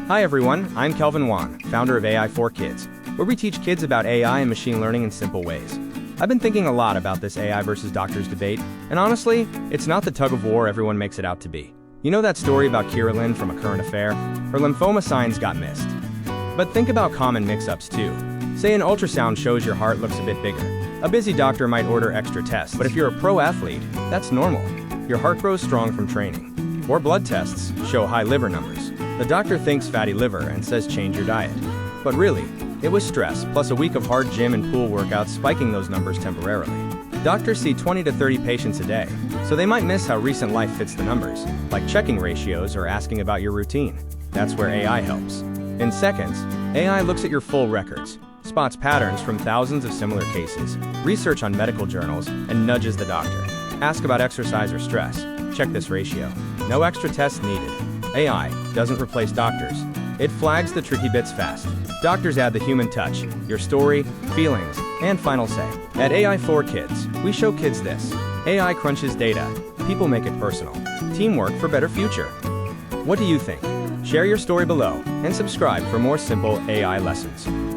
Hi everyone, I'm Kelvin Wan, founder of AI for Kids, where we teach kids about AI and machine learning in simple ways. I've been thinking a lot about this AI versus doctors debate, and honestly, it's not the tug of war everyone makes it out to be. You know that story about Keira-Lyn from A Current Affair? Her lymphoma signs got missed. But think about common mix-ups too. Say an ultrasound shows your heart looks a bit bigger. A busy doctor might order extra tests, but if you're a pro athlete, that's normal. Your heart grows strong from training. Or blood tests show high liver numbers. The doctor thinks fatty liver and says change your diet. But really, it was stress plus a week of hard gym and pool workouts spiking those numbers temporarily. Doctors see 20 to 30 patients a day, so they might miss how recent life fits the numbers, like checking ratios or asking about your routine. That's where AI helps. In seconds, AI looks at your full records, spots patterns from thousands of similar cases, research on medical journals, and nudges the doctor. Ask about exercise or stress. Check this ratio. No extra tests needed. AI doesn't replace doctors. It flags the tricky bits fast. Doctors add the human touch, your story, feelings, and final say. At AI for Kids, we show kids this. AI crunches data. People make it personal. Teamwork for better future. What do you think? Share your story below and subscribe for more simple AI lessons.